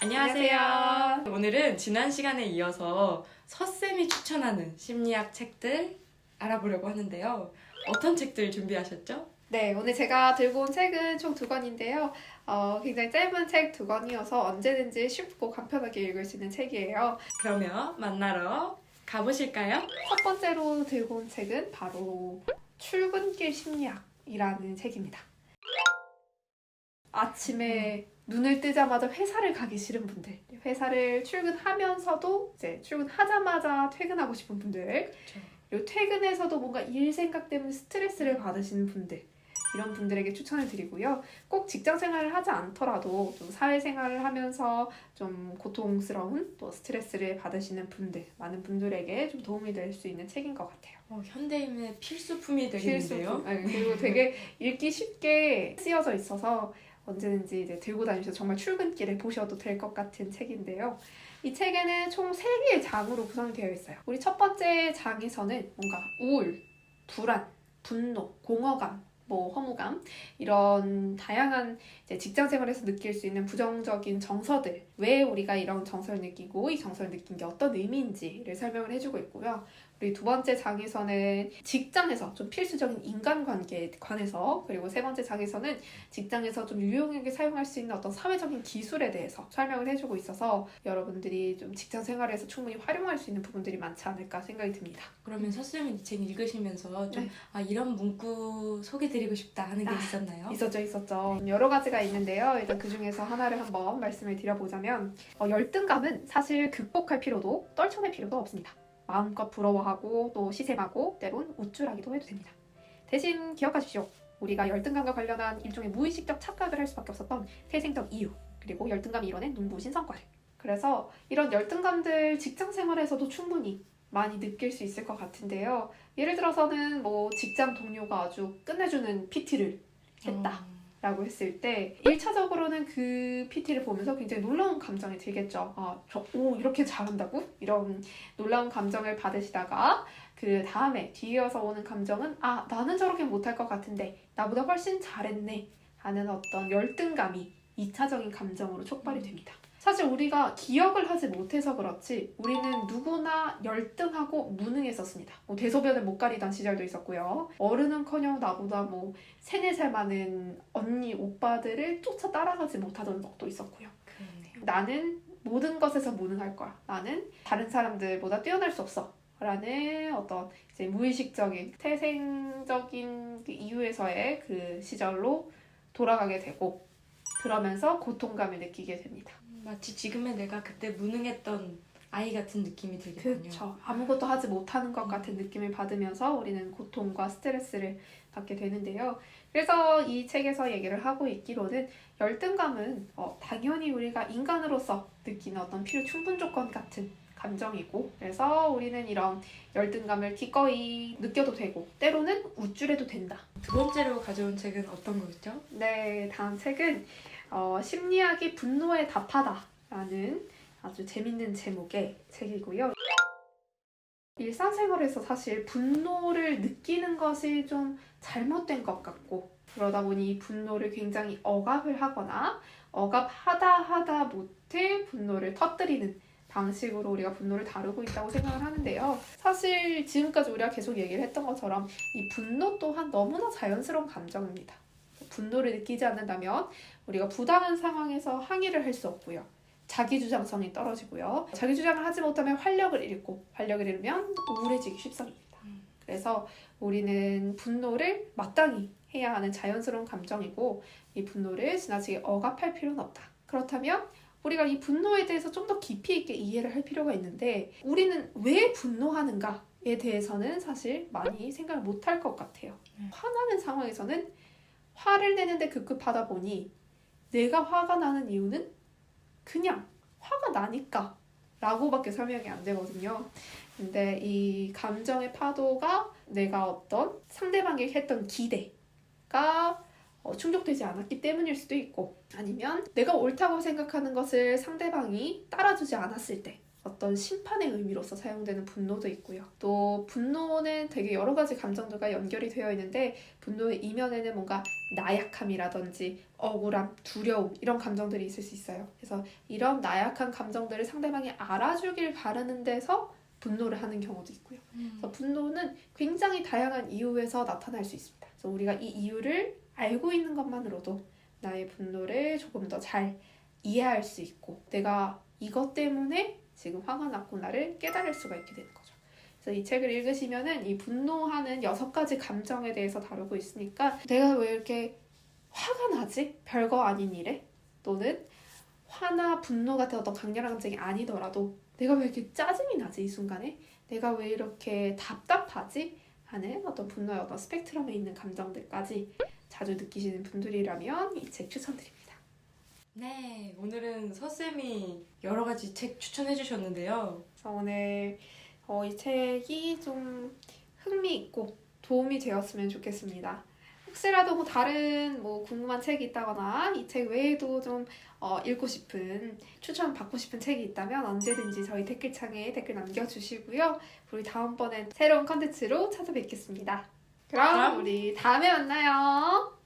안녕하세요. 오늘은 지난 시간에 이어서 서쌤이 추천하는 심리학 책들 알아보려고 하는데요. 어떤 책들 준비하셨죠? 네, 오늘 제가 들고 온 책은 총 2권인데요. 굉장히 짧은 책 2권이어서 언제든지 쉽고 간편하게 읽을 수 있는 책이에요. 그러면 만나러 가보실까요? 첫 번째로 들고 온 책은 바로 출근길 심리학이라는 책입니다. 아침에 눈을 뜨자마자 회사를 가기 싫은 분들, 회사를 출근하면서도 이제 출근하자마자 퇴근하고 싶은 분들, 그리고 퇴근해서도 뭔가 일 생각 때문에 스트레스를 받으시는 분들, 이런 분들에게 추천을 드리고요. 꼭 직장 생활을 하지 않더라도 좀 사회생활을 하면서 좀 고통스러운 또 스트레스를 받으시는 분들, 많은 분들에게 좀 도움이 될 수 있는 책인 것 같아요. 현대인의 필수품이 되겠는데요. 그리고 되게 읽기 쉽게 쓰여져 있어서 언제든지 이제 들고 다니셔서 정말 출근길에 보셔도 될 것 같은 책인데요. 이 책에는 총 3개의 장으로 구성이 되어 있어요. 우리 첫 번째 장에서는 뭔가 우울, 불안, 분노, 공허감, 허무감 이런 다양한 이제 직장 생활에서 느낄 수 있는 부정적인 정서들, 왜 우리가 이런 정서를 느끼고 이 정서를 느낀 게 어떤 의미인지를 설명을 해주고 있고요. 우리 두 번째 장에서는 직장에서 좀 필수적인 인간관계에 관해서, 그리고 세 번째 장에서는 직장에서 좀 유용하게 사용할 수 있는 어떤 사회적인 기술에 대해서 설명을 해주고 있어서 여러분들이 좀 직장 생활에서 충분히 활용할 수 있는 부분들이 많지 않을까 생각이 듭니다. 그러면 서쌤은 이 책 읽으시면서 좀 이런 문구 소개드리고 싶다 하는 게 있었나요? 있었죠. 여러 가지가 있는데요. 일단 그 중에서 하나를 한번 말씀을 드려보자면 열등감은 사실 극복할 필요도 떨쳐낼 필요도 없습니다. 마음껏 부러워하고 또 시샘하고 때론 우쭐하기도 해도 됩니다. 대신 기억하십시오. 우리가 열등감과 관련한 일종의 무의식적 착각을 할 수밖에 없었던 태생적 이유, 그리고 열등감이 이뤄낸 눈부신 성과를. 그래서 이런 열등감들 직장 생활에서도 충분히 많이 느낄 수 있을 것 같은데요. 예를 들어서는 직장 동료가 아주 끝내주는 PT를 했다 라고 했을 때 1차적으로는 그 PT를 보면서 굉장히 놀라운 감정이 들겠죠. 이렇게 잘한다고? 이런 놀라운 감정을 받으시다가 그 다음에 뒤이어서 오는 감정은 나는 저렇게 못할 것 같은데 나보다 훨씬 잘했네 하는 어떤 열등감이 2차적인 감정으로 촉발이 됩니다. 사실 우리가 기억을 하지 못해서 그렇지 우리는 누구나 열등하고 무능했었습니다. 대소변을 못 가리던 시절도 있었고요. 어른은커녕 나보다 3, 4살 많은 언니, 오빠들을 쫓아 따라가지 못하던 적도 있었고요. 그렇네요. 나는 모든 것에서 무능할 거야. 나는 다른 사람들보다 뛰어날 수 없어. 라는 어떤 이제 무의식적인, 태생적인 그 이유에서의 그 시절로 돌아가게 되고 그러면서 고통감을 느끼게 됩니다. 마치 지금의 내가 그때 무능했던 아이 같은 느낌이 들겠군요. 그렇죠. 아무것도 하지 못하는 것 같은 느낌을 받으면서 우리는 고통과 스트레스를 받게 되는데요. 그래서 이 책에서 얘기를 하고 있기로는 열등감은 당연히 우리가 인간으로서 느끼는 어떤 필요 충분 조건 같은 감정이고, 그래서 우리는 이런 열등감을 기꺼이 느껴도 되고 때로는 우쭐해도 된다. 두 번째로 가져온 책은 어떤 거였죠? 네, 다음 책은 심리학이 분노에 답하다 라는 아주 재밌는 제목의 책이고요. 일상생활에서 사실 분노를 느끼는 것이 좀 잘못된 것 같고, 그러다 보니 이 분노를 굉장히 억압을 하거나 억압하다 못해 분노를 터뜨리는 방식으로 우리가 분노를 다루고 있다고 생각을 하는데요. 사실 지금까지 우리가 계속 얘기를 했던 것처럼 이 분노 또한 너무나 자연스러운 감정입니다. 분노를 느끼지 않는다면 우리가 부당한 상황에서 항의를 할 수 없고요. 자기주장성이 떨어지고요. 자기주장을 하지 못하면 활력을 잃고, 활력을 잃으면 우울해지기 쉽습니다. 그래서 우리는 분노를 마땅히 해야 하는 자연스러운 감정이고, 이 분노를 지나치게 억압할 필요는 없다. 그렇다면 우리가 이 분노에 대해서 좀 더 깊이 있게 이해를 할 필요가 있는데, 우리는 왜 분노하는가에 대해서는 사실 많이 생각을 못할 것 같아요. 화나는 상황에서는 화를 내는데 급급하다 보니 내가 화가 나는 이유는 그냥 화가 나니까 라고밖에 설명이 안 되거든요. 근데 이 감정의 파도가 내가 어떤 상대방이 했던 기대가 충족되지 않았기 때문일 수도 있고, 아니면 내가 옳다고 생각하는 것을 상대방이 따라주지 않았을 때, 어떤 심판의 의미로서 사용되는 분노도 있고요. 또 분노는 되게 여러 가지 감정들과 연결이 되어 있는데 분노의 이면에는 뭔가 나약함이라든지 억울함, 두려움 이런 감정들이 있을 수 있어요. 그래서 이런 나약한 감정들을 상대방이 알아주길 바라는 데서 분노를 하는 경우도 있고요. 그래서 분노는 굉장히 다양한 이유에서 나타날 수 있습니다. 그래서 우리가 이 이유를 알고 있는 것만으로도 나의 분노를 조금 더 잘 이해할 수 있고 내가 이것 때문에 지금 화가 났구나를 깨달을 수가 있게 되는 거죠. 그래서 이 책을 읽으시면은 이 분노하는 6가지 감정에 대해서 다루고 있으니까 내가 왜 이렇게 화가 나지? 별거 아닌 일에? 또는 화나 분노 같은 어떤 강렬한 감정이 아니더라도 내가 왜 이렇게 짜증이 나지 이 순간에? 내가 왜 이렇게 답답하지? 하는 어떤 분노의 어떤 스펙트럼에 있는 감정들까지 자주 느끼시는 분들이라면 이 책 추천드립니다. 네, 오늘은 서쌤이 여러 가지 책 추천해 주셨는데요. 그래서 오늘 이 책이 좀 흥미있고 도움이 되었으면 좋겠습니다. 혹시라도 뭐 다른 뭐 궁금한 책이 있다거나 이 책 외에도 좀 읽고 싶은 추천 받고 싶은 책이 있다면 언제든지 저희 댓글창에 댓글 남겨주시고요. 우리 다음번엔 새로운 컨텐츠로 찾아뵙겠습니다. 그럼 우리 다음에 만나요.